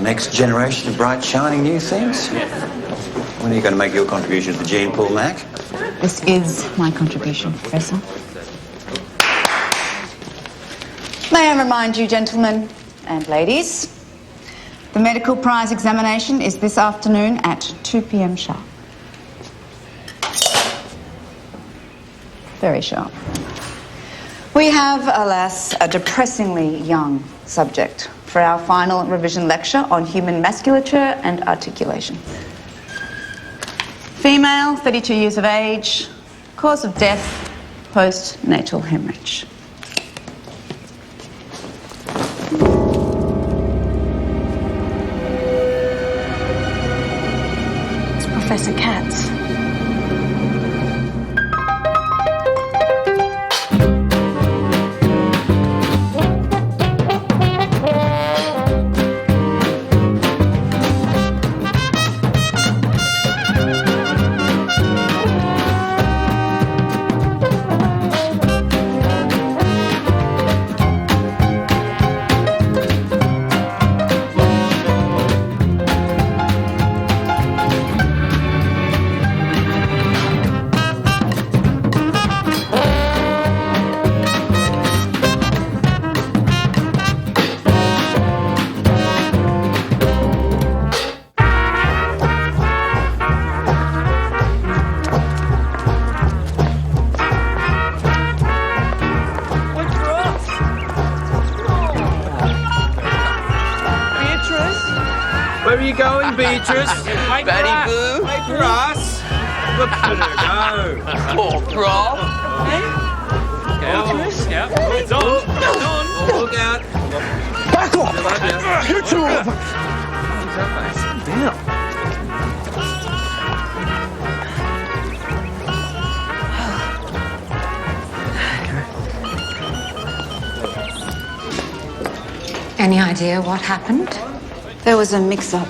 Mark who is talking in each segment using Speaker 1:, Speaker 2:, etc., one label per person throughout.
Speaker 1: Next generation of bright, shining new things. When are you going to make your contribution to the gene pool, Mac?
Speaker 2: This is my contribution, Professor. May I remind you, gentlemen and ladies, the medical prize examination is this afternoon at 2 p.m. sharp. Very sharp. We have, alas, a depressingly young subject for our final revision lecture on human musculature and articulation. Female, 32 years of age, cause of death, postnatal hemorrhage.
Speaker 3: It's Professor Katz.
Speaker 4: Betty Boo?
Speaker 5: Wait for us. Look at her go.
Speaker 4: Poor Prof.
Speaker 5: Beatrice? Yep. It's on. It's on. Look out.
Speaker 6: Back off! You two of them!
Speaker 5: Down.
Speaker 3: Any idea what happened?
Speaker 2: There was a mix-up.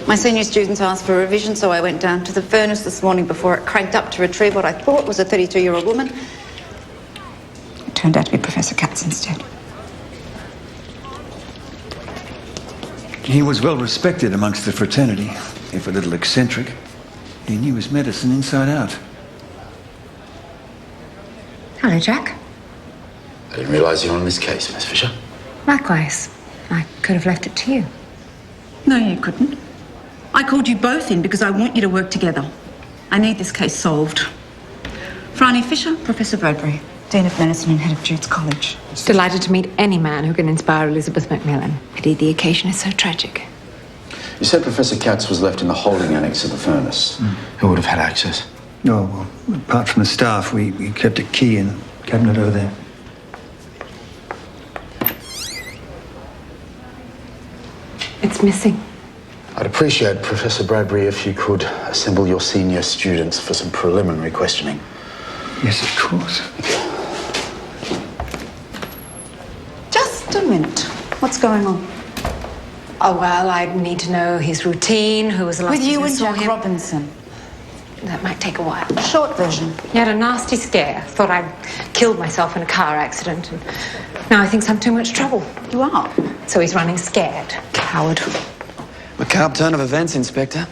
Speaker 2: My senior students asked for a revision, so I went down to the furnace this morning before it cranked up to retrieve what I thought was a 32-year-old woman. It turned out to be Professor Katz instead.
Speaker 1: He was well respected amongst the fraternity, if a little eccentric. He knew his medicine inside out.
Speaker 3: Hello, Jack.
Speaker 7: I didn't realise you were on this case, Miss Fisher.
Speaker 3: Likewise. I could have left it to you.
Speaker 2: No, you couldn't. I called you both in because I want you to work together. I need this case solved. Phryne Fisher, Professor Bradbury, Dean of Medicine and Head of Jude's College.
Speaker 3: Delighted to meet any man who can inspire Elizabeth Macmillan. Pity the occasion is so tragic.
Speaker 7: You said Professor Katz was left in the holding annex of the furnace. Who would have had access?
Speaker 1: Oh, well, apart from the staff, we kept a key in the cabinet over there.
Speaker 3: It's missing.
Speaker 7: I'd appreciate, Professor Bradbury, if you could assemble your senior students for some preliminary questioning.
Speaker 1: Yes, of course.
Speaker 2: Just a minute. What's going on?
Speaker 3: Oh, well, I need to know his routine, who was the last
Speaker 2: With you
Speaker 3: person
Speaker 2: and
Speaker 3: who saw
Speaker 2: Jack
Speaker 3: him.
Speaker 2: Robinson.
Speaker 3: That might take a while.
Speaker 2: Short version.
Speaker 3: He had a nasty scare. Thought I'd killed myself in a car accident. And now he thinks I'm too much trouble.
Speaker 2: You are.
Speaker 3: So he's running scared. Coward.
Speaker 4: Macabre turn of events, Inspector.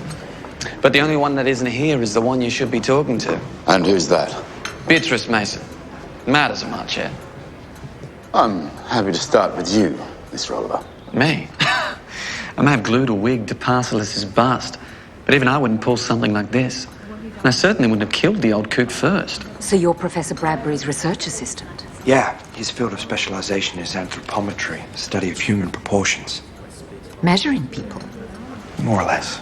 Speaker 4: But the only one that isn't here is the one you should be talking to.
Speaker 7: And who's that?
Speaker 4: Beatrice Mason. Matters much, yeah?
Speaker 7: I'm happy to start with you, Mr. Oliver.
Speaker 4: Me? I may have glued a wig to Parcelis's bust, but even I wouldn't pull something like this. And I certainly wouldn't have killed the old coot first.
Speaker 3: So you're Professor Bradbury's research assistant?
Speaker 5: Yeah, his field of specialization is anthropometry, the study of human proportions.
Speaker 3: Measuring people?
Speaker 5: More or less.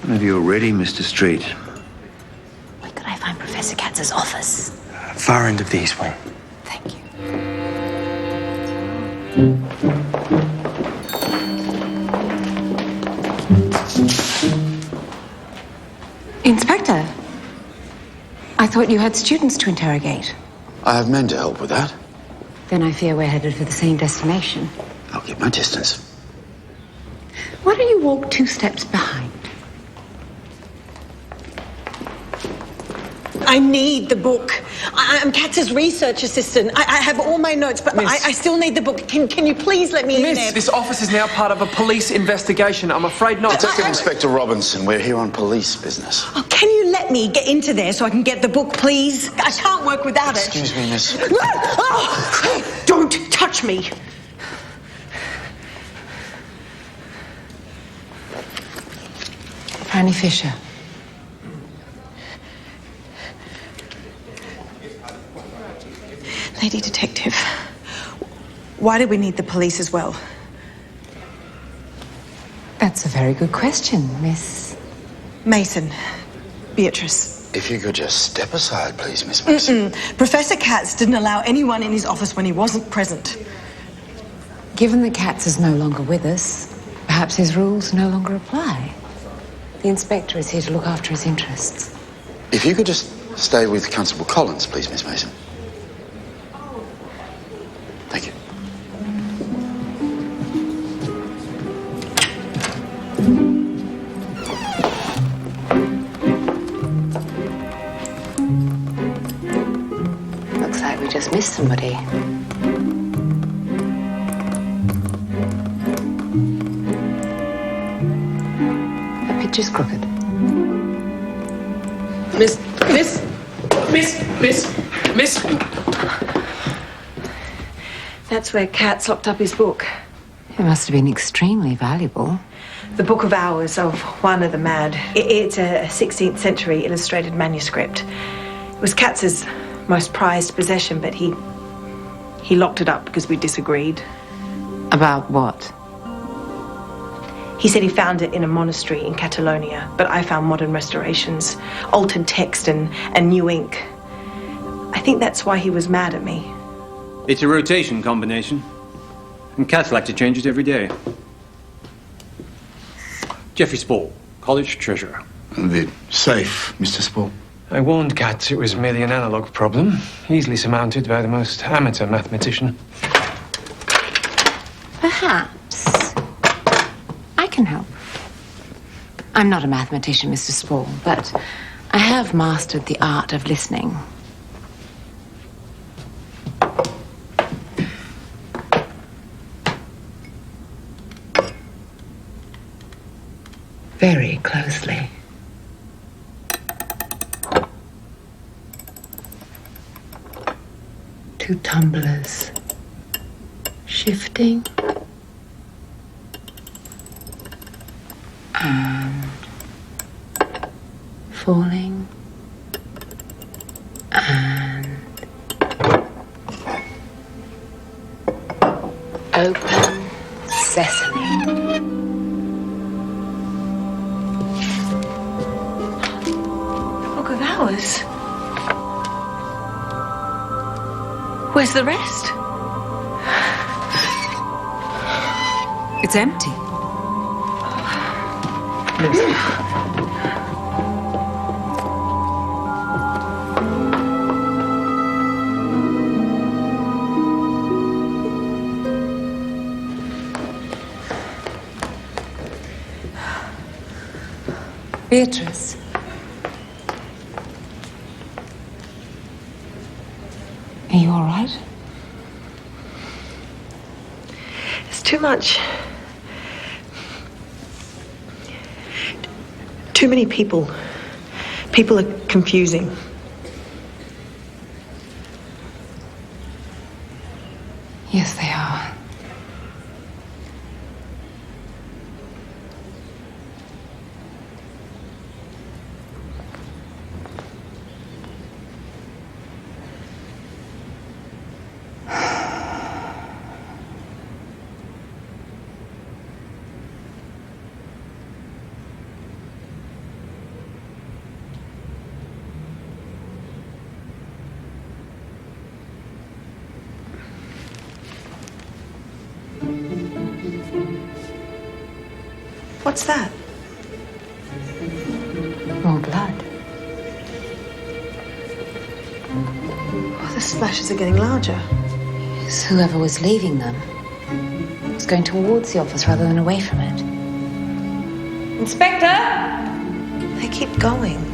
Speaker 1: Whenever you're ready, Mr. Street.
Speaker 3: Where could I find Professor Katz's office?
Speaker 5: Far end of the east wing.
Speaker 3: Thank you. Inspector, I thought you had students to interrogate.
Speaker 7: I have men to help with that.
Speaker 3: Then I fear we're headed for the same destination.
Speaker 7: I'll keep my distance.
Speaker 3: Why don't you walk 2 steps behind?
Speaker 8: I need the book. I'm Katz's research assistant. I have all my notes, but I still need the book. Can you please let me in there?
Speaker 9: Miss, this office is now part of a police investigation. I'm afraid not.
Speaker 7: Detective Inspector Robinson, we're here on police business.
Speaker 8: Oh, can you let me get into there so I can get the book, please? I can't work without it.
Speaker 7: Excuse me, miss.
Speaker 8: Oh, don't touch me.
Speaker 3: Franny Fisher.
Speaker 8: Lady Detective, why do we need the police as well?
Speaker 3: That's a very good question, Miss
Speaker 8: Mason, Beatrice.
Speaker 7: If you could just step aside, please, Miss Mason.
Speaker 8: Professor Katz didn't allow anyone in his office when he wasn't present.
Speaker 3: Given that Katz is no longer with us, perhaps his rules no longer apply. The inspector is here to look after his interests.
Speaker 7: If you could just stay with Constable Collins, please, Miss Mason. Thank you.
Speaker 3: Looks like we just missed somebody. That picture's crooked.
Speaker 9: Miss.
Speaker 8: That's where Katz locked up his book.
Speaker 3: It must have been extremely valuable.
Speaker 8: The Book of Hours of Juana the Mad. It's a 16th century illustrated manuscript. It was Katz's most prized possession, but he locked it up because we disagreed.
Speaker 3: About what?
Speaker 8: He said he found it in a monastery in Catalonia, but I found modern restorations, altered text and new ink. I think that's why he was mad at me.
Speaker 10: It's a rotation combination, and cats like to change it every day. Jeffrey Spall, college treasurer.
Speaker 7: The safe, Mr. Spall.
Speaker 9: I warned Katz it was merely an analog problem, easily surmounted by the most amateur mathematician.
Speaker 3: Perhaps I can help. I'm not a mathematician, Mr. Spall, but I have mastered the art of listening. Very closely. Two tumblers shifting and falling and open sesame.
Speaker 8: Book of Hours? Where's the rest?
Speaker 3: It's empty. Beatrice. Are you all right?
Speaker 8: It's too much. Too many people. People are confusing.
Speaker 3: Yes, they are.
Speaker 8: What's that?
Speaker 3: More blood.
Speaker 8: Oh, the splashes are getting larger.
Speaker 3: Yes, whoever was leaving them was going towards the office rather than away from it. Inspector!
Speaker 8: They keep going.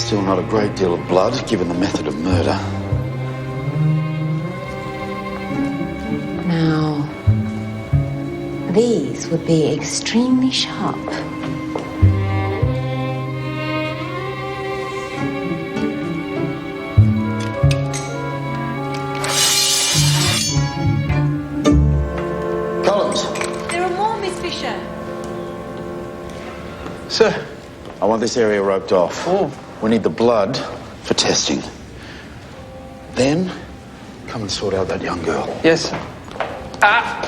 Speaker 7: Still not a great deal of blood, given the method of murder.
Speaker 3: Now, these would be extremely sharp.
Speaker 8: There are more, Miss Fisher.
Speaker 9: Sir.
Speaker 7: I want this area roped off.
Speaker 9: Oh.
Speaker 7: We need the blood for testing. Then, come and sort out that young girl.
Speaker 9: Yes, sir.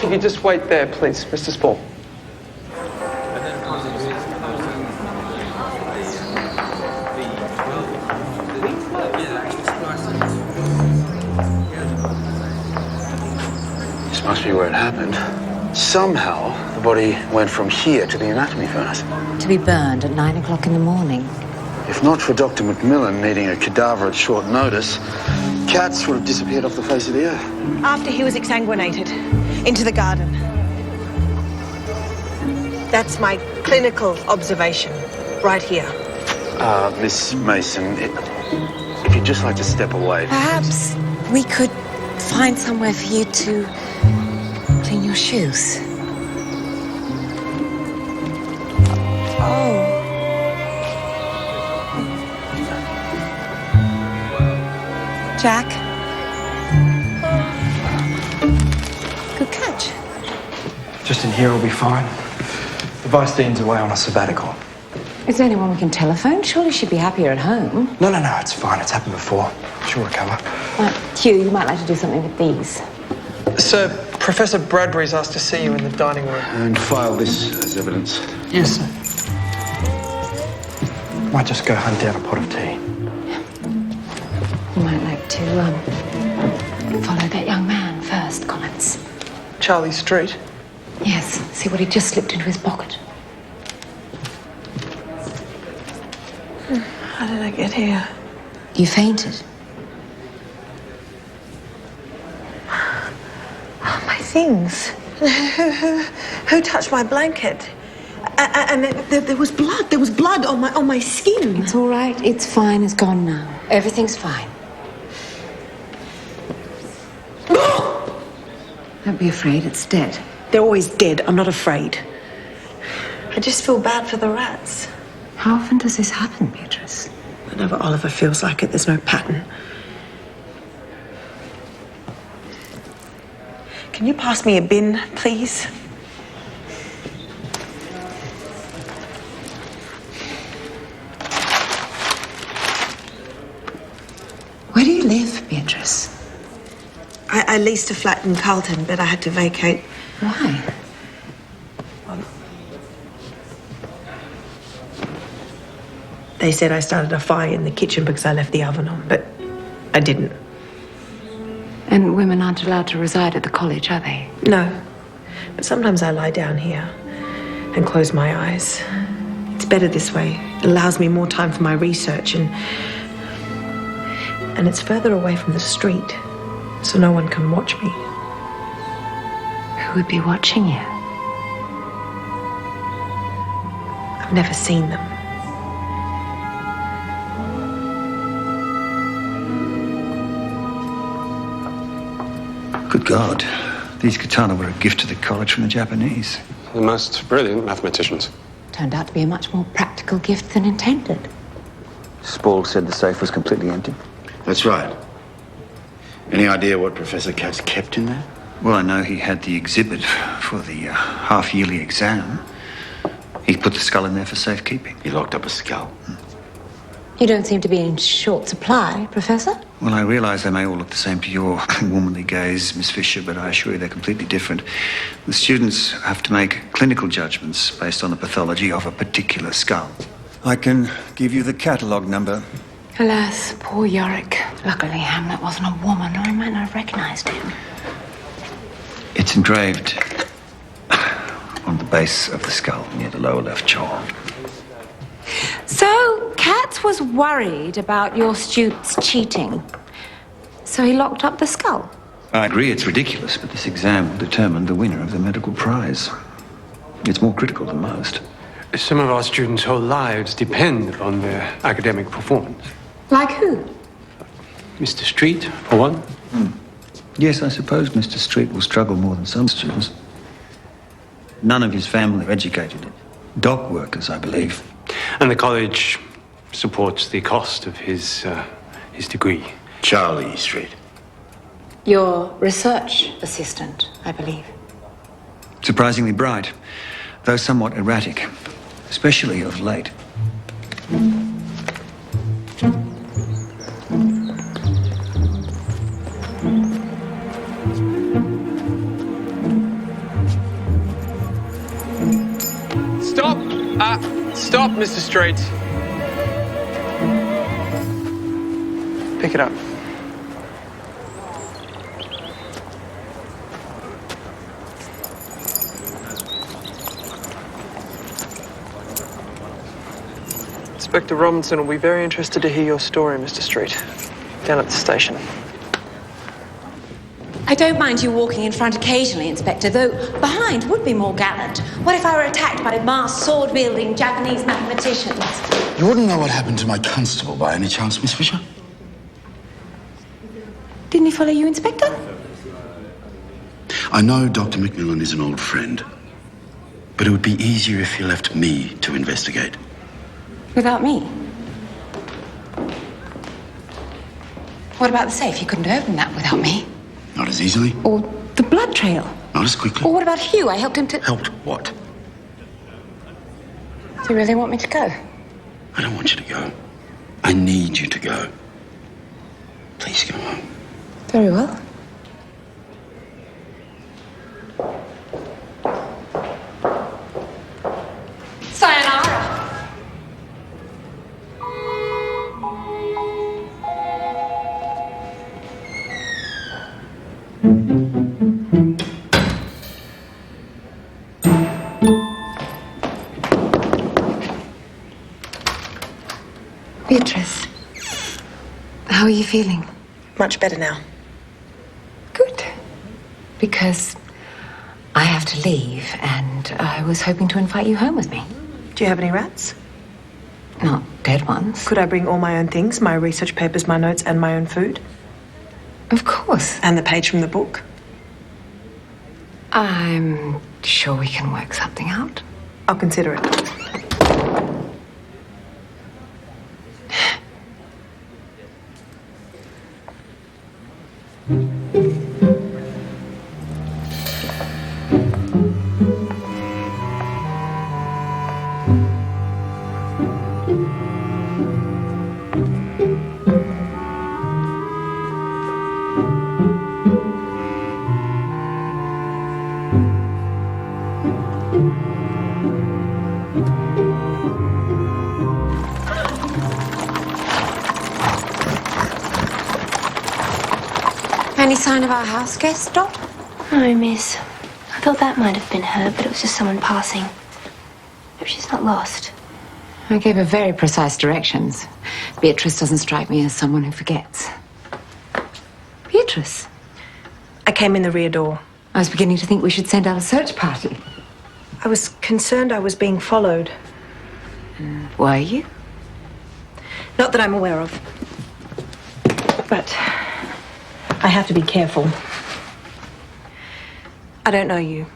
Speaker 9: Can you just wait there, please, Mr. Spall?
Speaker 7: This must be where it happened. Somehow, the body went from here to the anatomy furnace.
Speaker 3: To be burned at 9 o'clock in the morning.
Speaker 7: If not for Dr. Macmillan needing a cadaver at short notice, Katz would have disappeared off the face of the earth.
Speaker 8: After he was exsanguinated, into the garden. That's my clinical observation, right here.
Speaker 7: Miss Mason, if you'd just like to step away.
Speaker 3: Perhaps we could find somewhere for you to clean your shoes.
Speaker 8: Oh.
Speaker 3: Jack? Good catch.
Speaker 5: Just in here will be fine. The Vice Dean's away on a sabbatical.
Speaker 3: Is there anyone we can telephone? Surely she'd be happier at home.
Speaker 5: No, it's fine. It's happened before. She'll recover.
Speaker 3: Hugh, you might like to do something with these.
Speaker 9: Sir, Professor Bradbury's asked to see you in the dining room.
Speaker 7: And file this as evidence.
Speaker 5: Yes, sir. Might just go hunt down a pot of tea.
Speaker 3: You might like to, follow that young man first, Cummings.
Speaker 9: Charlie Street.
Speaker 3: Yes, see what he just slipped into his pocket.
Speaker 8: How did I get here?
Speaker 3: You fainted.
Speaker 8: Oh, my things. Who touched my blanket? And there was blood. There was blood on my skin.
Speaker 3: It's all right. It's fine. It's gone now. Everything's fine. Don't be afraid. It's dead.
Speaker 8: They're always dead. I'm not afraid. I just feel bad for the rats.
Speaker 3: How often does this happen, Beatrice?
Speaker 8: Whenever Oliver feels like it, there's no pattern. Can you pass me a bin, please?
Speaker 3: Where do you live, Beatrice?
Speaker 8: I leased a flat in Carlton, but I had to vacate.
Speaker 3: Why?
Speaker 8: They said I started a fire in the kitchen because I left the oven on, but I didn't.
Speaker 3: And women aren't allowed to reside at the college, are they?
Speaker 8: No. But sometimes I lie down here and close my eyes. It's better this way. It allows me more time for my research and it's further away from the street, so no one can watch me.
Speaker 3: Who would be watching you?
Speaker 8: I've never seen them.
Speaker 1: Good God. These katana were a gift to the college from the Japanese.
Speaker 11: The most brilliant mathematicians.
Speaker 3: Turned out to be a much more practical gift than intended.
Speaker 1: Spall said the safe was completely empty.
Speaker 7: That's right. Any idea what Professor Katz kept in there?
Speaker 1: Well, I know he had the exhibit for the half-yearly exam. He put the skull in there for safekeeping.
Speaker 7: He locked up a skull.
Speaker 3: You don't seem to be in short supply, Professor.
Speaker 1: Well, I realise they may all look the same to your womanly gaze, Miss Fisher, but I assure you they're completely different. The students have to make clinical judgments based on the pathology of a particular skull. I can give you the catalogue number.
Speaker 3: Alas, poor Yorick. Luckily, Hamlet wasn't a woman, or I might not have recognised him.
Speaker 1: It's engraved on the base of the skull near the lower left jaw.
Speaker 3: So, Katz was worried about your students cheating. So he locked up the skull.
Speaker 1: I agree it's ridiculous, but this exam will determine the winner of the medical prize. It's more critical than most.
Speaker 9: Some of our students' whole lives depend on their academic performance.
Speaker 3: Like who?
Speaker 9: Mr. Street, for one.
Speaker 1: Yes, I suppose Mr. Street will struggle more than some students. None of his family are educated. Dock workers, I believe.
Speaker 9: And the college supports the cost of his degree.
Speaker 7: Charlie Street.
Speaker 3: Your research assistant, I believe.
Speaker 1: Surprisingly bright, though somewhat erratic, especially of late.
Speaker 9: Stop, Mr. Street. Pick it up.
Speaker 12: Inspector Robinson will be very interested to hear your story, Mr. Street. Down at the station.
Speaker 2: I don't mind you walking in front occasionally, Inspector, though behind would be more gallant. What if I were attacked by masked, sword-wielding Japanese mathematicians?
Speaker 7: You wouldn't know what happened to my constable by any chance, Miss Fisher?
Speaker 2: Didn't he follow you, Inspector?
Speaker 7: I know Dr. Macmillan is an old friend, but it would be easier if you left me to investigate.
Speaker 2: Without me? What about the safe? You couldn't open that without me.
Speaker 7: Not as easily.
Speaker 2: Or the blood trail.
Speaker 7: Not as quickly.
Speaker 2: Or what about Hugh? I helped him to...
Speaker 7: Helped what?
Speaker 2: Do you really want me to go?
Speaker 7: I don't want you to go. I need you to go. Please go home.
Speaker 2: Very well. Sayonara.
Speaker 3: Beatrice, how are you feeling?
Speaker 8: Much better now.
Speaker 3: Good. Because I have to leave, and I was hoping to invite you home with me.
Speaker 8: Do you have any rats?
Speaker 3: Not dead ones.
Speaker 8: Could I bring all my own things, my research papers, my notes, and my own food?
Speaker 3: Of course.
Speaker 8: And the page from the book?
Speaker 3: I'm sure we can work something out.
Speaker 8: I'll consider it.
Speaker 2: Any sign of our house guest, Dot?
Speaker 13: No, miss. I thought that might have been her, but it was just someone passing. Hope she's not lost.
Speaker 3: I gave her very precise directions. Beatrice doesn't strike me as someone who forgets. Beatrice?
Speaker 8: I came in the rear door.
Speaker 3: I was beginning to think we should send out a search party.
Speaker 8: I was concerned I was being followed.
Speaker 3: Were you?
Speaker 8: Not that I'm aware of. But I have to be careful. I don't know you.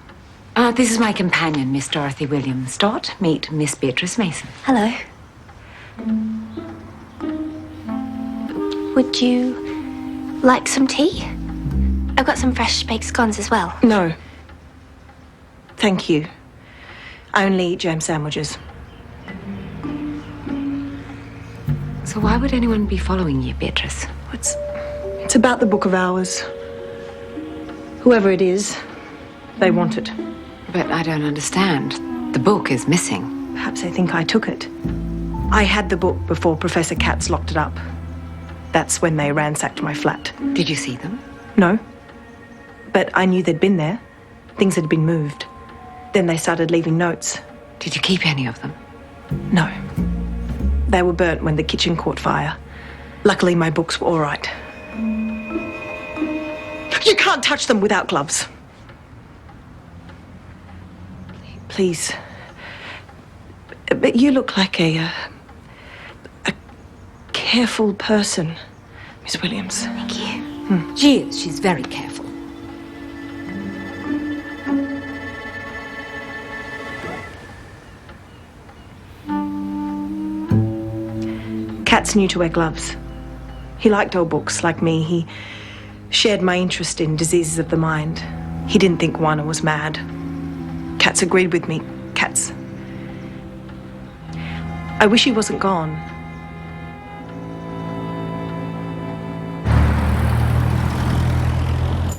Speaker 3: This is my companion, Miss Dorothy Williams. Dot, meet Miss Beatrice Mason.
Speaker 13: Hello. Would you like some tea? I've got some fresh baked scones as well.
Speaker 8: No. Thank you. I only eat jam sandwiches.
Speaker 3: So why would anyone be following you, Beatrice?
Speaker 8: It's about the book of hours. Whoever it is, they want it.
Speaker 3: But I don't understand. The book is missing.
Speaker 8: Perhaps they think I took it. I had the book before Professor Katz locked it up. That's when they ransacked my flat.
Speaker 3: Did you see them?
Speaker 8: No. But I knew they'd been there. Things had been moved. Then they started leaving notes.
Speaker 3: Did you keep any of them?
Speaker 8: No. They were burnt when the kitchen caught fire. Luckily, my books were all right. You can't touch them without gloves. Please. But you look like a careful person, Miss Williams.
Speaker 3: Thank you. She is. She's very careful.
Speaker 8: Katz knew to wear gloves. He liked old books like me. He shared my interest in diseases of the mind. He didn't think Juana was mad. Katz agreed with me. Katz. I wish he wasn't gone.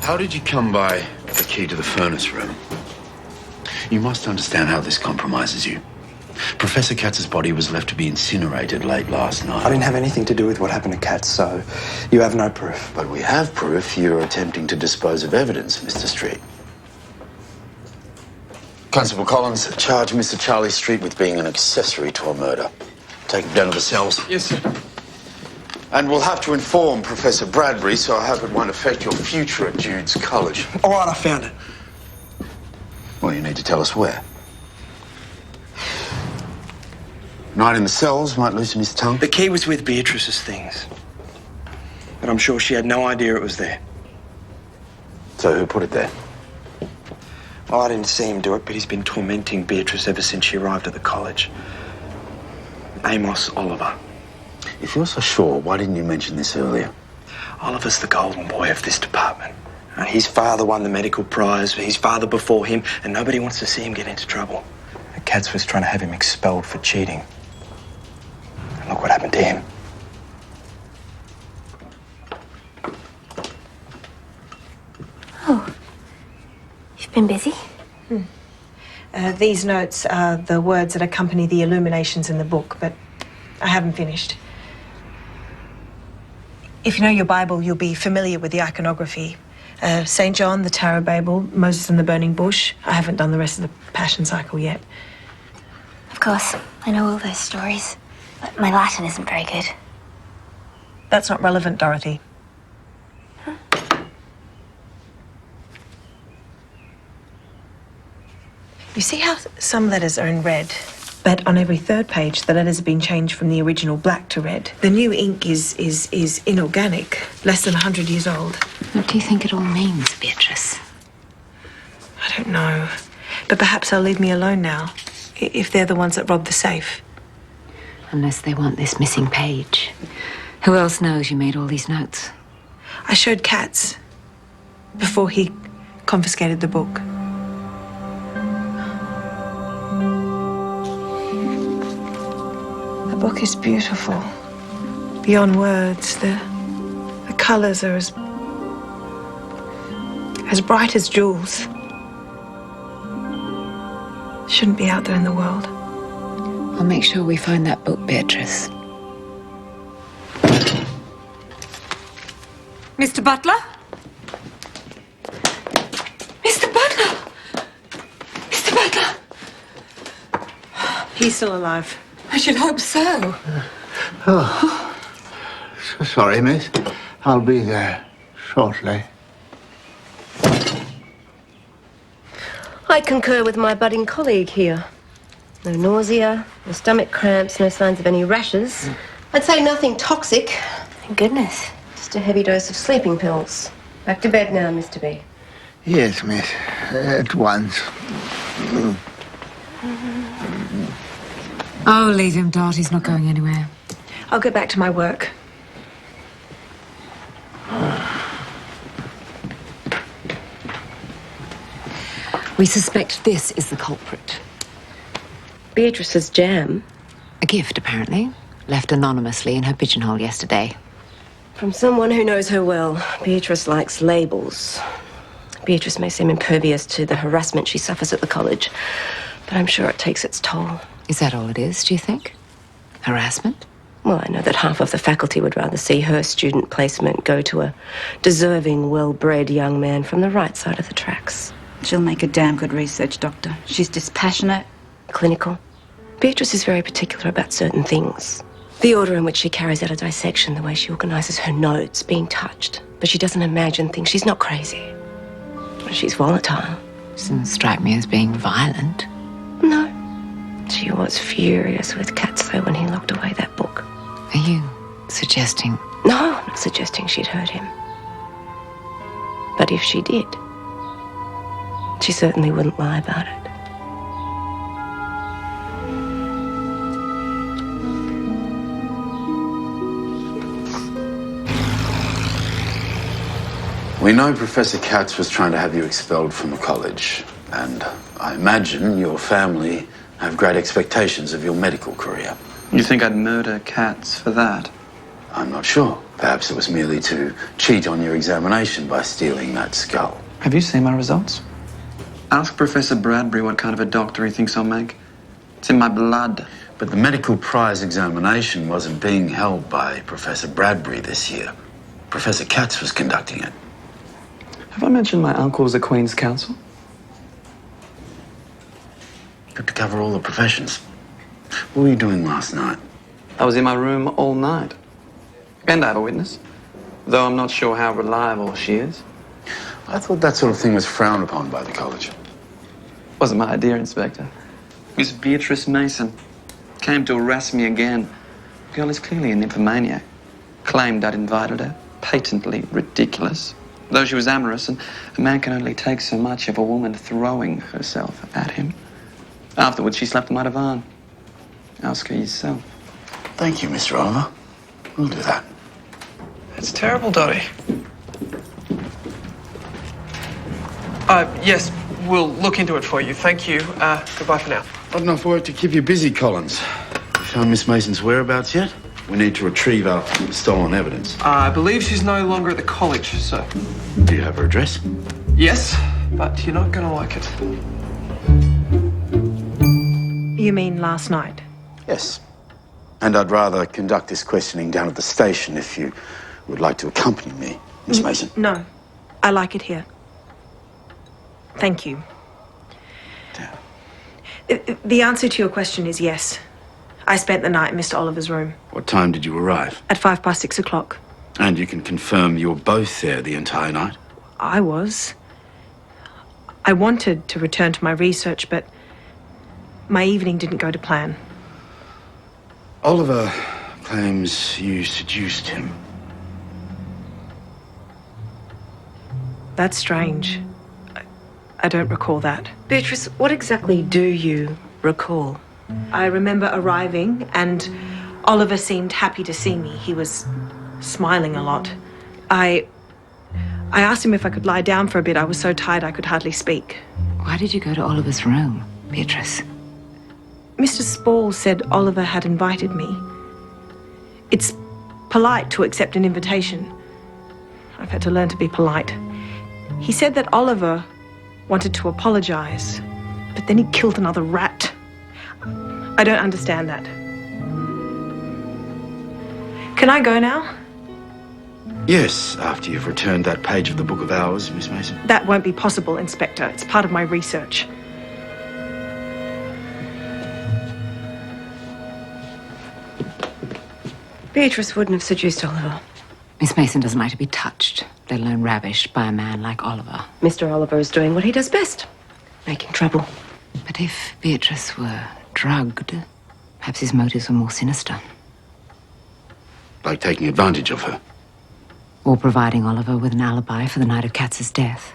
Speaker 7: How did you come by the key to the furnace room? You must understand how this compromises you. Professor Katz's body was left to be incinerated late last night.
Speaker 5: I didn't have anything to do with what happened to Katz, so you have no proof.
Speaker 7: But we have proof you're attempting to dispose of evidence, Mr. Street. Constable Collins, charge Mr. Charlie Street with being an accessory to a murder. Take him down to the cells.
Speaker 9: Yes, sir.
Speaker 7: And we'll have to inform Professor Bradbury, so I hope it won't affect your future at Jude's College.
Speaker 5: All right, I found it.
Speaker 7: Well, you need to tell us where. Night in the cells might loosen his tongue.
Speaker 5: The key was with Beatrice's things. But I'm sure she had no idea it was there.
Speaker 7: So who put it there?
Speaker 5: Well, I didn't see him do it, but he's been tormenting Beatrice ever since she arrived at the college. Amos Oliver.
Speaker 7: If you're so sure, why didn't you mention this earlier?
Speaker 5: Oliver's the golden boy of this department. His father won the medical prize, his father before him, and nobody wants to see him get into trouble. Katz was trying to have him expelled for cheating. And look what happened to him.
Speaker 13: Oh. You've been busy?
Speaker 8: These notes are the words that accompany the illuminations in the book, but I haven't finished. If you know your Bible, you'll be familiar with the iconography. St. John, the Tower of Babel, Moses and the Burning Bush. I haven't done the rest of the Passion Cycle yet.
Speaker 13: Of course, I know all those stories, but my Latin isn't very good.
Speaker 8: That's not relevant, Dorothy. You see how some letters are in red, but on every third page the letters have been changed from the original black to red. The new ink is inorganic, less than 100 years old.
Speaker 3: What do you think it all means, Beatrice?
Speaker 8: I don't know, but perhaps they'll leave me alone now, if they're the ones that robbed the safe.
Speaker 3: Unless they want this missing page. Who else knows you made all these notes?
Speaker 8: I showed Katz before he confiscated the book. The book is beautiful, beyond words. The colours are as bright as jewels. Shouldn't be out there in the world.
Speaker 3: I'll make sure we find that book, Beatrice. Mr. Butler? Mr. Butler! Mr. Butler!
Speaker 8: He's still alive.
Speaker 3: I should hope so.
Speaker 6: Oh, so sorry, miss. I'll be there shortly.
Speaker 14: I concur with my budding colleague here. No nausea, no stomach cramps, no signs of any rashes. I'd say nothing toxic.
Speaker 13: Thank goodness.
Speaker 14: Just a heavy dose of sleeping pills. Back to bed now, Mr. B.
Speaker 6: Yes, miss. At once.
Speaker 3: Oh, leave him, Dot. He's not going anywhere.
Speaker 8: I'll get back to my work.
Speaker 3: We suspect this is the culprit.
Speaker 14: Beatrice's jam.
Speaker 3: A gift, apparently. Left anonymously in her pigeonhole yesterday.
Speaker 14: From someone who knows her well. Beatrice likes labels. Beatrice may seem impervious to the harassment she suffers at the college, but I'm sure it takes its toll.
Speaker 3: Is that all it is, do you think? Harassment?
Speaker 14: Well, I know that half of the faculty would rather see her student placement go to a deserving, well-bred young man from the right side of the tracks.
Speaker 2: She'll make a damn good research doctor. She's dispassionate.
Speaker 14: Clinical. Beatrice is very particular about certain things. The order in which she carries out a dissection, the way she organises her notes, being touched. But she doesn't imagine things. She's not crazy. She's volatile.
Speaker 3: Doesn't strike me as being violent.
Speaker 14: No. She was furious with Katz, though, when he locked away that book.
Speaker 3: Are you suggesting?
Speaker 14: No, I'm not suggesting she'd hurt him. But if she did, she certainly wouldn't lie about it.
Speaker 7: We know Professor Katz was trying to have you expelled from the college, and I imagine your family have great expectations of your medical career.
Speaker 4: You think I'd murder Katz for that?
Speaker 7: I'm not sure. Perhaps it was merely to cheat on your examination by stealing that skull.
Speaker 4: Have you seen my results? Ask Professor Bradbury what kind of a doctor he thinks I'll make. It's in my blood.
Speaker 7: But the medical prize examination wasn't being held by Professor Bradbury this year. Professor Katz was conducting it.
Speaker 4: Have I mentioned my uncle was a Queen's Counsel?
Speaker 7: Good to cover all the professions. What were you doing last night?
Speaker 4: I was in my room all night. And I have a witness, though I'm not sure how reliable she is.
Speaker 7: I thought that sort of thing was frowned upon by the college.
Speaker 4: Wasn't my idea, Inspector. Miss Beatrice Mason came to harass me again. The girl is clearly a nymphomaniac. Claimed I'd invited her. Patently ridiculous. Though she was amorous, and a man can only take so much of a woman throwing herself at him. Afterwards, she slapped him out of arm. Ask her yourself.
Speaker 7: Thank you, Mr. Oliver. We'll do that.
Speaker 12: It's terrible, Dottie. Yes, we'll look into it for you. Thank you. Goodbye for now.
Speaker 7: Not enough work to keep you busy, Collins. You found Miss Mason's whereabouts yet? We need to retrieve our stolen evidence.
Speaker 12: I believe she's no longer at the college, sir.
Speaker 7: Do you have her address?
Speaker 12: Yes, but you're not going to like it.
Speaker 8: You mean last night?
Speaker 7: Yes. And I'd rather conduct this questioning down at the station if you would like to accompany me, Miss Mason.
Speaker 8: No, I like it here. Thank you. The answer to your question is yes. I spent the night in Mr. Oliver's room.
Speaker 7: What time did you arrive?
Speaker 8: At 6:05.
Speaker 7: And you can confirm you were both there the entire night?
Speaker 8: I was. I wanted to return to my research, but my evening didn't go to plan.
Speaker 7: Oliver claims you seduced him.
Speaker 8: That's strange. I don't recall that.
Speaker 14: Beatrice, what exactly do you recall?
Speaker 8: I remember arriving and Oliver seemed happy to see me. He was smiling a lot. I asked him if I could lie down for a bit. I was so tired I could hardly speak.
Speaker 3: Why did you go to Oliver's room, Beatrice?
Speaker 8: Mr. Spall said Oliver had invited me. It's polite to accept an invitation. I've had to learn to be polite. He said that Oliver wanted to apologize, but then he killed another rat. I don't understand that. Can I go now?
Speaker 7: Yes, after you've returned that page of the Book of Hours, Miss Mason.
Speaker 8: That won't be possible, Inspector. It's part of my research.
Speaker 14: Beatrice wouldn't have seduced Oliver.
Speaker 3: Miss Mason doesn't like to be touched, let alone ravished by a man like Oliver.
Speaker 14: Mr. Oliver is doing what he does best, making trouble.
Speaker 3: But if Beatrice were drugged, perhaps his motives were more sinister.
Speaker 7: Like taking advantage of her.
Speaker 3: Or providing Oliver with an alibi for the night of Katz's death.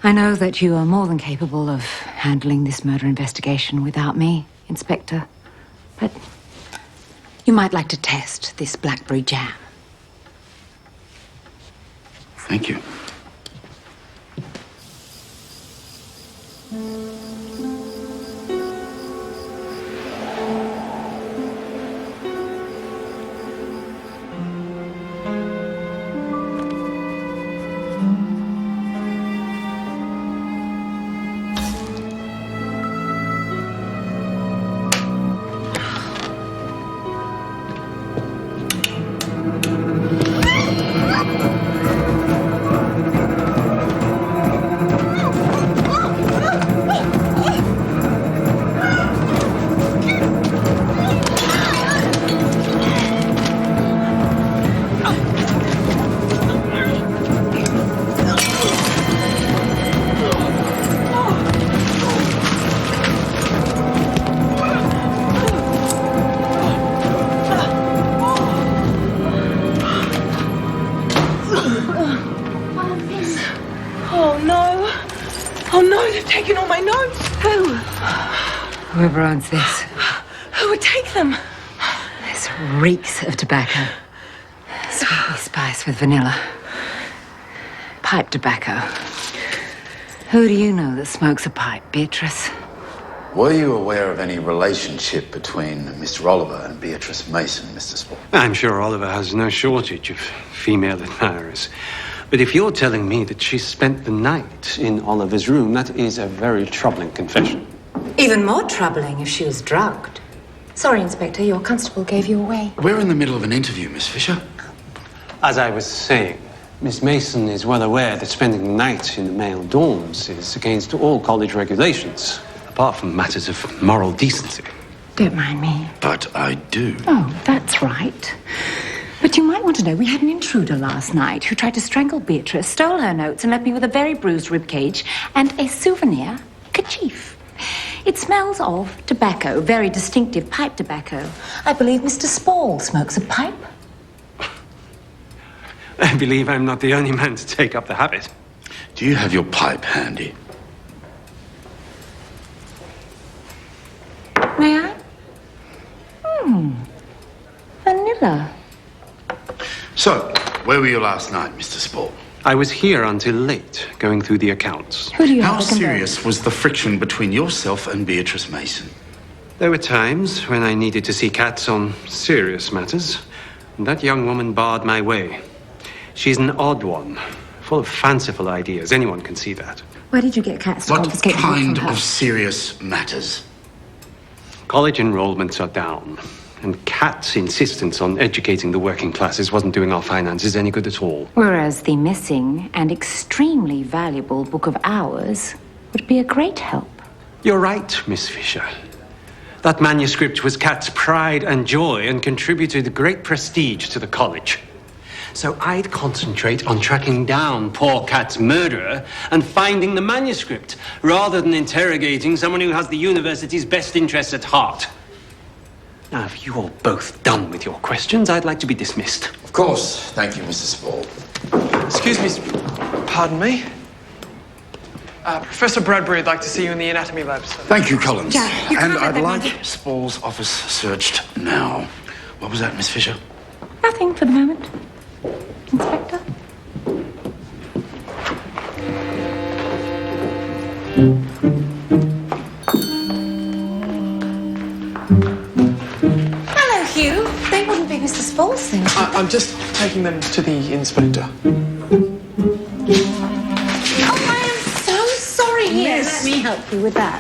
Speaker 3: I know that you are more than capable of handling this murder investigation without me, Inspector. But you might like to test this blackberry jam.
Speaker 7: Thank you.
Speaker 3: Whoever owns this.
Speaker 8: Who would take them?
Speaker 3: This reeks of tobacco. Sweetly spiced with vanilla. Pipe tobacco. Who do you know that smokes a pipe, Beatrice?
Speaker 7: Were you aware of any relationship between Mr. Oliver and Beatrice Mason, Mr. Spall?
Speaker 9: I'm sure Oliver has no shortage of female admirers. But if you're telling me that she spent the night in Oliver's room, that is a very troubling confession.
Speaker 3: Even more troubling if she was drugged. Sorry, Inspector, your constable gave you away.
Speaker 7: We're in the middle of an interview, Miss Fisher.
Speaker 9: As I was saying, Miss Mason is well aware that spending the night in the male dorms is against all college regulations, apart from matters of moral decency.
Speaker 3: Don't mind me.
Speaker 7: But I do.
Speaker 3: Oh, that's right. But you might want to know we had an intruder last night who tried to strangle Beatrice, stole her notes, and left me with a very bruised ribcage and a souvenir kerchief. It smells of tobacco, very distinctive pipe tobacco. I believe Mr. Spall smokes a pipe.
Speaker 9: I believe I'm not the only man to take up the habit.
Speaker 7: Do you have your pipe handy?
Speaker 3: May I? Vanilla.
Speaker 7: So, where were you last night, Mr. Spall?
Speaker 9: I was here until late, going through the accounts.
Speaker 3: Who do you
Speaker 7: How
Speaker 3: have to compare?
Speaker 7: serious was the friction between yourself and Beatrice Mason?
Speaker 9: There were times when I needed to see Cats on serious matters, and that young woman barred my way. She's an odd one, full of fanciful ideas. Anyone can see that.
Speaker 3: Where did you get Cats to
Speaker 7: What
Speaker 3: confiscate the book
Speaker 7: kind
Speaker 3: from her?
Speaker 7: of serious matters?
Speaker 9: College enrollments are down, and Cat's insistence on educating the working classes wasn't doing our finances any good at all.
Speaker 3: Whereas the missing and extremely valuable Book of Hours would be a great help.
Speaker 9: You're right, Miss Fisher. That manuscript was Cat's pride and joy and contributed great prestige to the college. So I'd concentrate on tracking down poor Cat's murderer and finding the manuscript, rather than interrogating someone who has the university's best interests at heart. Now, if you are both done with your questions, I'd like to be dismissed.
Speaker 7: Of course. Thank you, Mr. Spall.
Speaker 12: Excuse me, pardon me. Professor Bradbury would like to see you in the anatomy lab, sir.
Speaker 7: Thank you, Collins.
Speaker 3: Yeah, you can't
Speaker 7: and
Speaker 3: let
Speaker 7: I'd
Speaker 3: them
Speaker 7: like
Speaker 3: on.
Speaker 7: Spall's office searched now. What was that, Miss Fisher?
Speaker 3: Nothing for the moment. Inspector? Hello, Hugh. They wouldn't be Mr. Spall's things.
Speaker 12: I'm just taking them to the inspector.
Speaker 3: Oh, I am so sorry. Here,
Speaker 12: Yes.
Speaker 3: let me help you with that.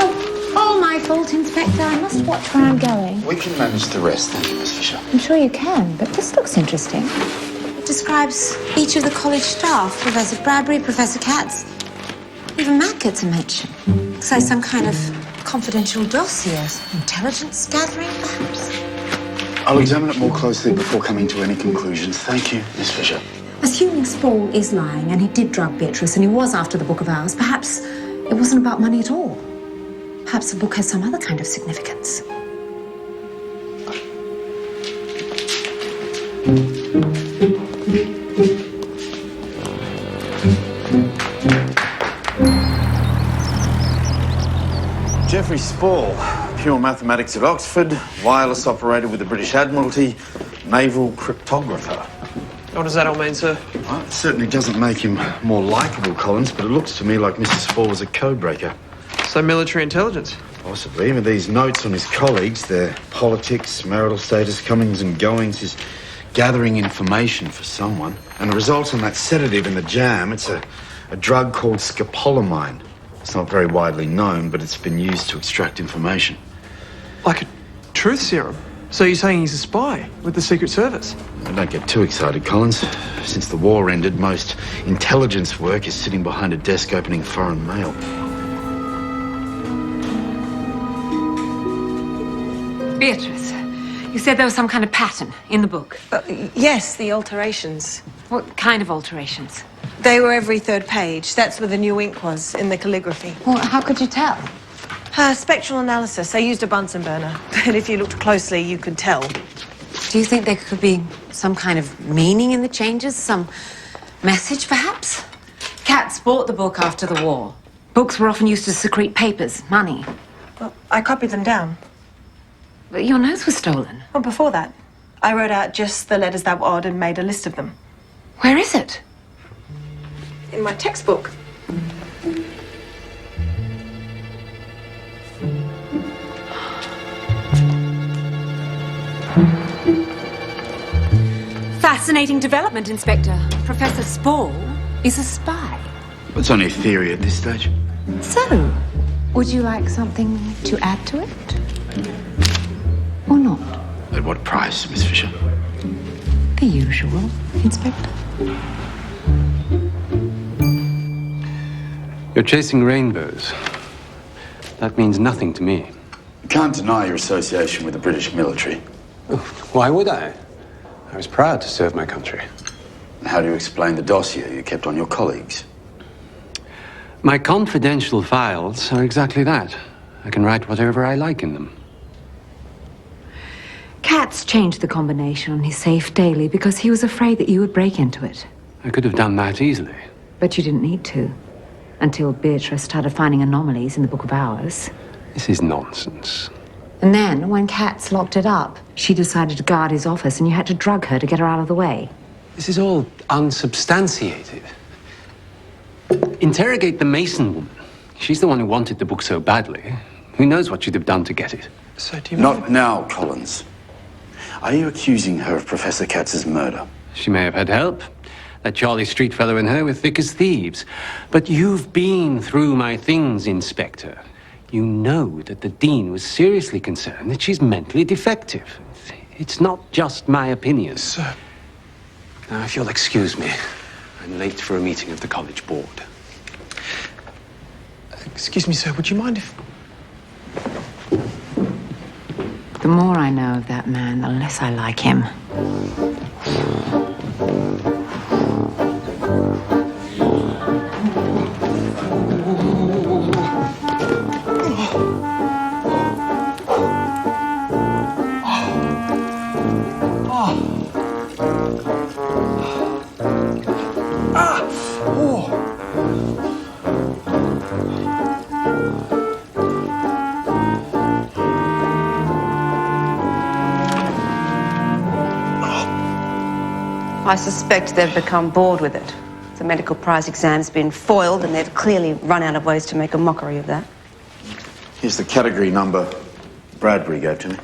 Speaker 3: Oh, all my fault, Inspector. I must watch where I'm going.
Speaker 7: We can manage the rest, thank you, Miss Fisher.
Speaker 3: I'm sure you can, but this looks interesting. It describes each of the college staff, Professor Bradbury, Professor Katz. Even Matt gets a mention. Looks like some kind of confidential dossier, intelligence gathering, perhaps.
Speaker 7: I'll examine it more closely before coming to any conclusions. Thank you, Miss Fisher.
Speaker 3: Assuming Spall is lying and he did drug Beatrice and he was after the Book of Hours, perhaps it wasn't about money at all. Perhaps the book has some other kind of significance.
Speaker 15: Geoffrey Spall, pure mathematics at Oxford, wireless operator with the British Admiralty, naval cryptographer.
Speaker 12: What does that all mean, sir?
Speaker 7: Well, it certainly doesn't make him more likeable, Collins, but it looks to me like Mr. Spall was a codebreaker.
Speaker 12: So military intelligence?
Speaker 7: Possibly. With these notes on his colleagues, their politics, marital status, comings and goings, he's gathering information for someone. And the result on that sedative in the jam, it's a drug called scopolamine. It's not very widely known, but it's been used to extract information.
Speaker 12: Like a truth serum? So you're saying he's a spy with the Secret Service?
Speaker 7: Don't get too excited, Collins. Since the war ended, most intelligence work is sitting behind a desk opening foreign mail.
Speaker 3: Beatrice, you said there was some kind of pattern in the book.
Speaker 8: Yes, the alterations.
Speaker 3: What kind of alterations?
Speaker 8: They were every third page. That's where the new ink was, in the calligraphy.
Speaker 3: Well, how could you tell?
Speaker 8: Spectral analysis. I used a Bunsen burner. But if you looked closely, you could tell.
Speaker 3: Do you think there could be some kind of meaning in the changes? Some message, perhaps? Katz bought the book after the war. Books were often used to secrete papers, money.
Speaker 8: Well, I copied them down.
Speaker 3: But your notes were stolen.
Speaker 8: Well, before that, I wrote out just the letters that were odd and made a list of them.
Speaker 3: Where is it?
Speaker 8: In my textbook.
Speaker 3: Fascinating development, Inspector. Professor Spall is a spy.
Speaker 7: It's only a theory at this stage.
Speaker 3: So, would you like something to add to it? Or not?
Speaker 7: At what price, Miss Fisher?
Speaker 3: The usual, Inspector.
Speaker 9: You're chasing rainbows. That means nothing to me.
Speaker 7: You can't deny your association with the British military.
Speaker 9: Why would I? I was proud to serve my country.
Speaker 7: How do you explain the dossier you kept on your colleagues?
Speaker 9: My confidential files are exactly that. I can write whatever I like in them.
Speaker 3: Katz changed the combination on his safe daily because he was afraid that you would break into it.
Speaker 9: I could have done that easily.
Speaker 3: But you didn't need to. Until Beatrice started finding anomalies in the Book of Hours.
Speaker 9: This is nonsense.
Speaker 3: And then, when Katz locked it up, she decided to guard his office and you had to drug her to get her out of the way.
Speaker 9: This is all unsubstantiated. Interrogate the Mason woman. She's the one who wanted the book so badly. Who knows what she'd have done to get it?
Speaker 12: So do you
Speaker 7: Not now, Collins. Are you accusing her of Professor Katz's murder?
Speaker 9: She may have had help. That Charlie Street fellow and her were thick as thieves. But you've been through my things, Inspector. You know that the Dean was seriously concerned that she's mentally defective. It's not just my opinion.
Speaker 12: Sir.
Speaker 9: Now, if you'll excuse me, I'm late for a meeting of the college board.
Speaker 12: Excuse me, sir, would you mind if...
Speaker 3: The more I know of that man, the less I like him.
Speaker 14: I suspect they've become bored with it. The medical prize exam's been foiled and they've clearly run out of ways to make a mockery of that.
Speaker 7: Here's the category number Bradbury gave to me.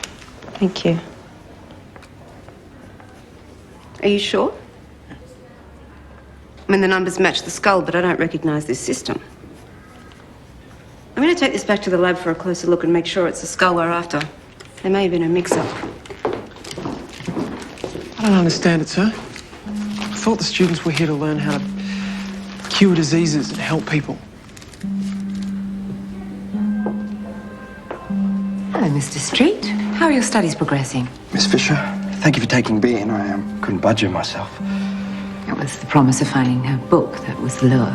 Speaker 14: Thank you. Are you sure? I mean, the numbers match the skull, but I don't recognise this system. I'm going to take this back to the lab for a closer look and make sure it's the skull we're after. There may have been a mix-up.
Speaker 12: I don't understand it, sir. I thought the students were here to learn how to cure diseases and help people.
Speaker 3: Hello, Mr. Street. How are your studies progressing?
Speaker 5: Miss Fisher, thank you for taking me in. I couldn't budge it myself.
Speaker 3: It was the promise of finding her book that was the lure.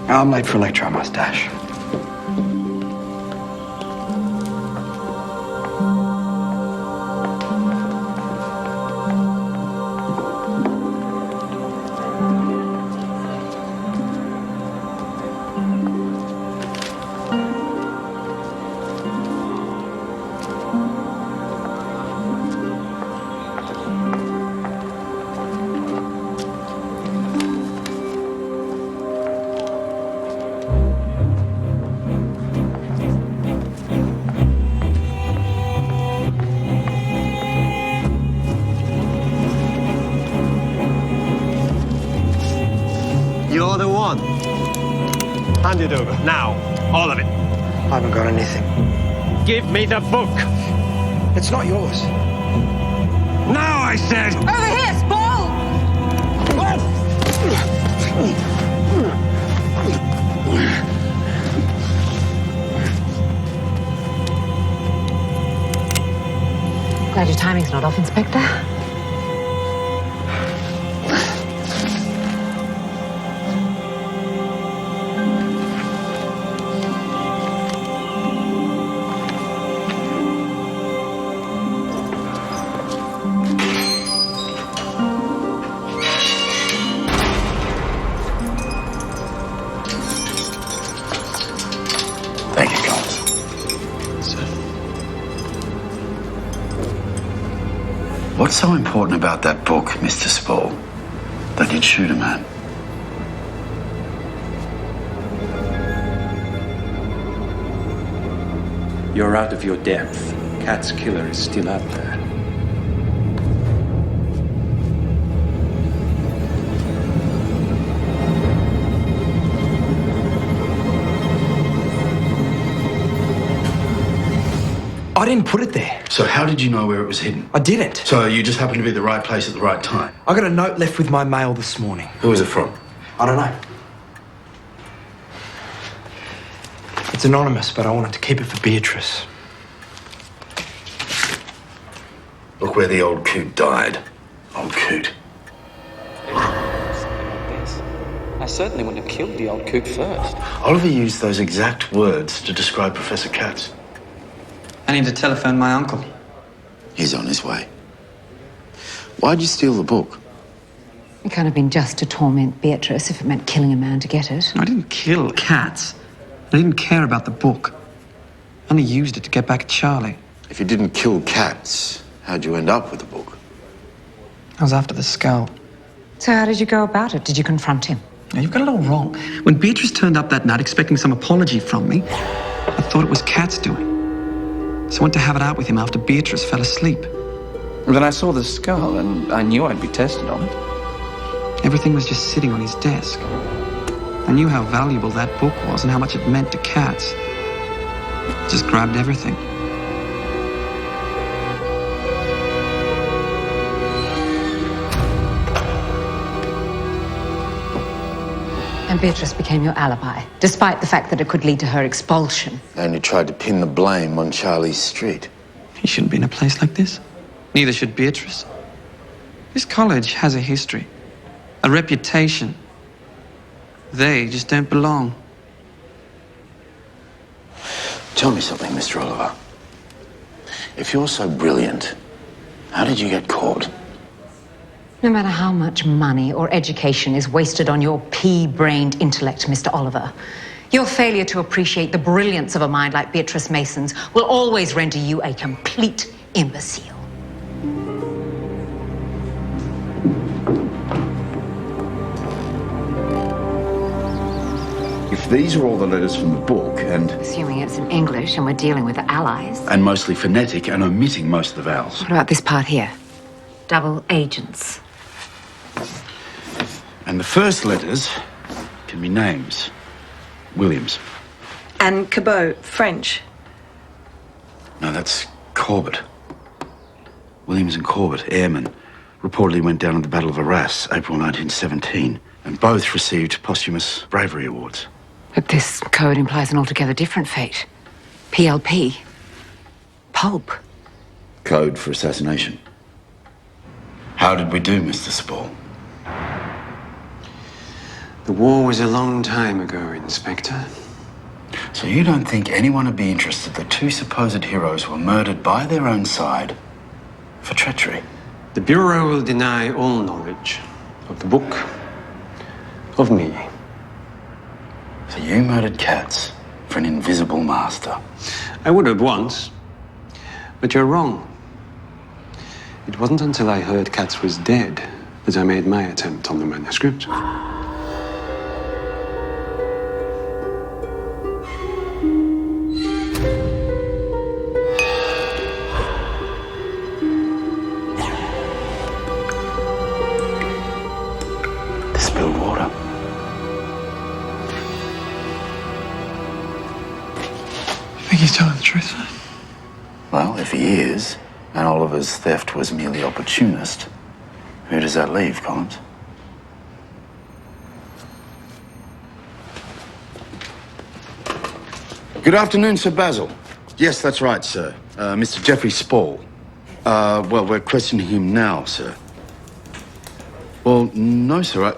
Speaker 5: I'm late for a lecture. I must dash.
Speaker 9: You're the one. Hand it over, now. All of it.
Speaker 5: I haven't got anything.
Speaker 9: Give me the book.
Speaker 5: It's not yours.
Speaker 9: Now, I said!
Speaker 3: Over here, Spall! Glad your timing's not off, Inspector.
Speaker 7: What's so important about that book, Mr. Spall, that you'd shoot a man?
Speaker 10: You're out of your depth. Cat's killer is still out there.
Speaker 5: I didn't put it there.
Speaker 7: So how did you know where it was hidden?
Speaker 5: I didn't.
Speaker 7: So you just happened to be at the right place at the right time?
Speaker 5: I got a note left with my mail this morning.
Speaker 7: Who was it from?
Speaker 5: I don't know. It's anonymous, but I wanted to keep it for Beatrice.
Speaker 7: Look where the old coot died. Old coot.
Speaker 4: I certainly wouldn't have killed the old coot first.
Speaker 7: Oliver used those exact words to describe Professor Katz.
Speaker 4: I need to telephone my uncle.
Speaker 7: He's on his way. Why'd you steal the book?
Speaker 3: It can't have been just to torment Beatrice if it meant killing a man to get it.
Speaker 4: I didn't kill Katz. I didn't care about the book. I only used it to get back at Charlie.
Speaker 7: If you didn't kill Katz, how'd you end up with the book?
Speaker 4: I was after the skull.
Speaker 3: So how did you go about it? Did you confront him?
Speaker 4: Now, you've got it all wrong. When Beatrice turned up that night expecting some apology from me, I thought it was Katz doing. So I went to have it out with him after Beatrice fell asleep.
Speaker 16: Then I saw the skull and I knew I'd be tested on it.
Speaker 4: Everything was just sitting on his desk. I knew how valuable that book was and how much it meant to Katz. I just grabbed everything.
Speaker 3: And Beatrice became your alibi, despite the fact that it could lead to her expulsion.
Speaker 7: And you tried to pin the blame on Charlie's street.
Speaker 4: He shouldn't be in a place like this. Neither should Beatrice. This college has a history, a reputation. They just don't belong.
Speaker 7: Tell me something, Mr. Oliver. If you're so brilliant, how did you get caught?
Speaker 3: No matter how much money or education is wasted on your pea-brained intellect, Mr. Oliver, your failure to appreciate the brilliance of a mind like Beatrice Mason's will always render you a complete imbecile.
Speaker 7: If these are all the letters from the book, and
Speaker 3: Assuming it's in English and we're dealing with the Allies.
Speaker 7: and mostly phonetic and omitting most of the vowels.
Speaker 3: What about this part here? Double agents.
Speaker 7: And the first letters can be names. Williams.
Speaker 8: And Cabot, French.
Speaker 7: No, that's Corbett. Williams and Corbett, airmen, reportedly went down in the Battle of Arras, April 1917, and both received posthumous bravery awards.
Speaker 3: But this code implies an altogether different fate. PLP. Pulp.
Speaker 7: Code for assassination. How did we do, Mr. Spall?
Speaker 9: The war was a long time ago, Inspector.
Speaker 7: So you don't think anyone would be interested that two supposed heroes were murdered by their own side for treachery?
Speaker 9: The Bureau will deny all knowledge of the book, of me.
Speaker 7: So you murdered Katz for an invisible master?
Speaker 9: I would have once, but you're wrong. It wasn't until I heard Katz was dead that I made my attempt on the manuscript.
Speaker 7: Spilled water.
Speaker 12: I think he's telling the truth.
Speaker 7: Well, if he is, and Oliver's theft was merely opportunist, who does that leave, Collins? Good afternoon, Sir Basil. Yes, that's right, sir. Mr. Geoffrey Spall. Well, we're questioning him now, sir. Well, no, sir.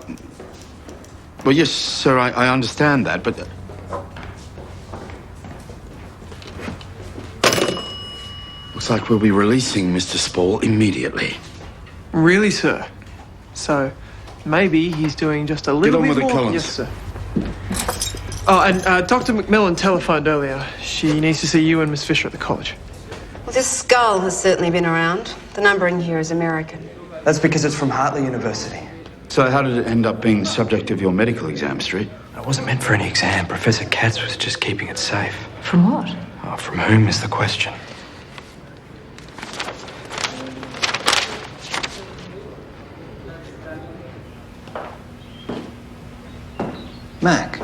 Speaker 7: Well, yes, sir, I understand that, but... Looks like we'll be releasing Mr. Spall immediately.
Speaker 12: Really, sir? So, maybe he's doing just a little
Speaker 7: Get on
Speaker 12: bit
Speaker 7: with it,
Speaker 12: more.
Speaker 7: Collins.
Speaker 12: Yes, sir. Oh, and Dr. McMillan telephoned earlier. She needs to see you and Miss Fisher at the college.
Speaker 8: Well,
Speaker 14: This skull has certainly been around. The numbering here is American.
Speaker 5: That's because it's from Hartley University.
Speaker 7: So how did it end up being the subject of your medical exam, Street?
Speaker 5: It wasn't meant for any exam. Professor Katz was just keeping it safe.
Speaker 3: From what?
Speaker 5: Oh, from whom is the question?
Speaker 1: Mac,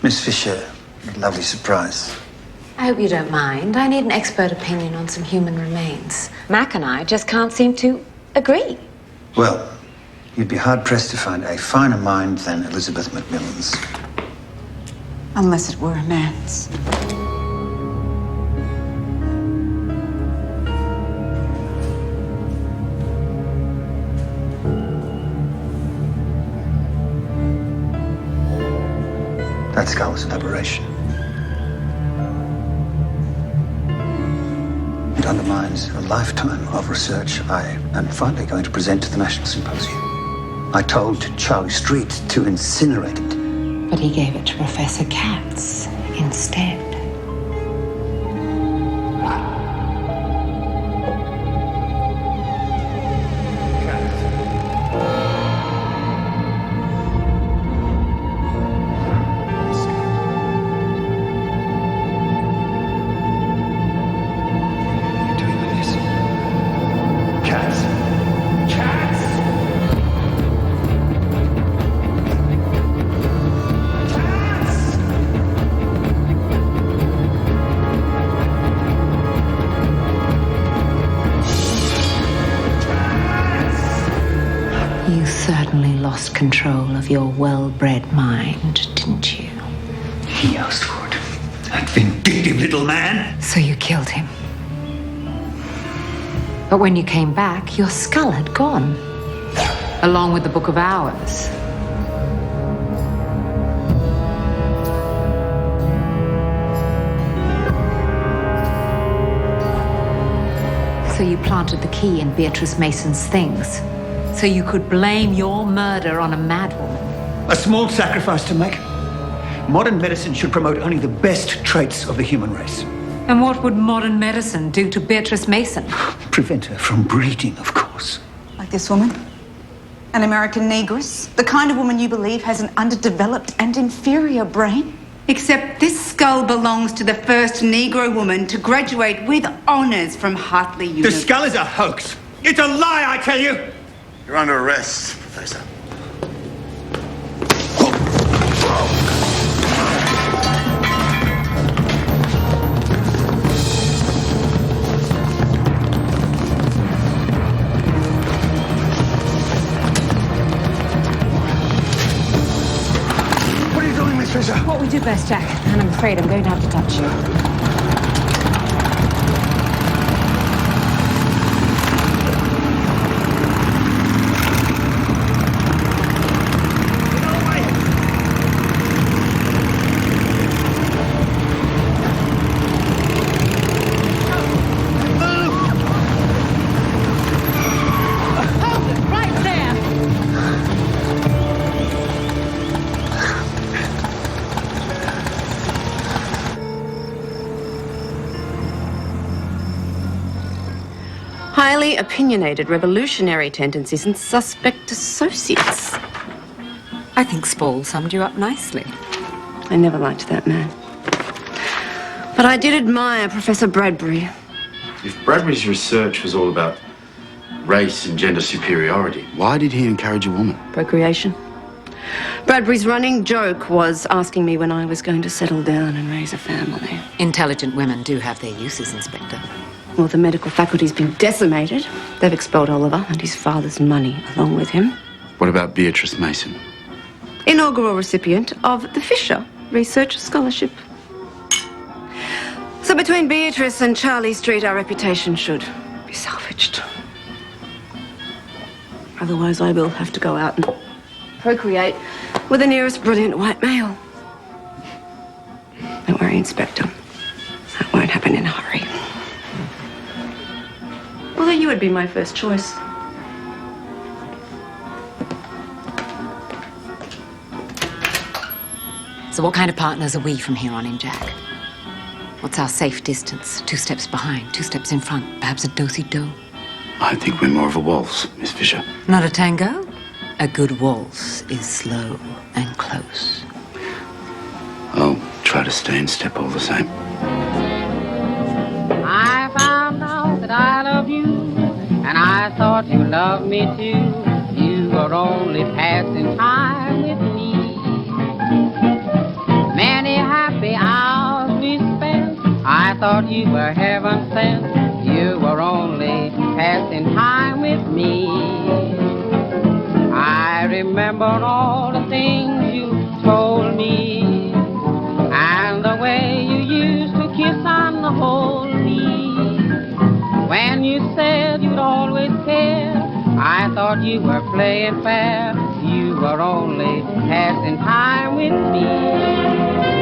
Speaker 1: Miss Fisher, a lovely surprise.
Speaker 3: I hope you don't mind. I need an expert opinion on some human remains. Mac and I just can't seem to agree.
Speaker 1: Well, you'd be hard-pressed to find a finer mind than Elizabeth Macmillan's.
Speaker 2: Unless it were a man's.
Speaker 1: That skull was an aberration. It undermines a lifetime of research I am finally going to present to the National Symposium. I told Charlie Street to incinerate it.
Speaker 3: But he gave it to Professor Katz instead. You certainly lost control of your well-bred mind, didn't you?
Speaker 1: He asked for it. That vindictive little man.
Speaker 3: So you killed him. But when you came back, your skull had gone, along with the Book of Hours. So you planted the key in Beatrice Mason's things, so you could blame your murder on a madwoman.
Speaker 1: A small sacrifice to make. Modern medicine should promote only the best traits of the human race.
Speaker 3: And what would modern medicine do to Beatrice Mason?
Speaker 1: Prevent her from breeding, of course.
Speaker 2: Like this woman? An American negress? The kind of woman you believe has an underdeveloped and inferior brain? Except this skull belongs to the first Negro woman to graduate with honors from Hartley
Speaker 1: The
Speaker 2: University.
Speaker 1: skull is a hoax. It's a lie, I tell you.
Speaker 6: You're under arrest, Professor.
Speaker 1: What are you doing, Miss Fisher?
Speaker 3: What we do best, Jack, and I'm afraid I'm going to have to touch you.
Speaker 14: Highly opinionated revolutionary tendencies and suspect associates.
Speaker 3: I think Spall summed you up nicely.
Speaker 14: I never liked that man. But I did admire Professor Bradbury.
Speaker 7: If Bradbury's research was all about race and gender superiority, why did he encourage a woman?
Speaker 14: Procreation. Bradbury's running joke was asking me when I was going to settle down and raise a family.
Speaker 3: Intelligent women do have their uses, Inspector.
Speaker 14: Well, the medical faculty's been decimated. They've expelled Oliver and his father's money along with him.
Speaker 7: What about Beatrice Mason?
Speaker 14: Inaugural recipient of the Fisher Research Scholarship. So between Beatrice and Charlie Street, our reputation should be salvaged. Otherwise, I will have to go out and procreate with the nearest brilliant white male. Don't worry, Inspector. That won't happen in a hurry. Although you would be my first choice.
Speaker 3: So what kind of partners are we from here on in, Jack? What's our safe distance? 2 steps behind, 2 steps in front, perhaps a do-si-do.
Speaker 7: I think we're more of a waltz, Miss Fisher.
Speaker 3: Not a tango? A good waltz is slow and close.
Speaker 7: I'll try to stay in step all the same.
Speaker 17: I found out that I love you, and I thought you loved me too. You were only passing time with me. Many happy hours we spent, I thought you were heaven sent. You were only passing time with me. I remember all the things you told me, and the way you used to kiss and hold me. When you said you'd always care, I thought you were playing fair. You were only passing time with me.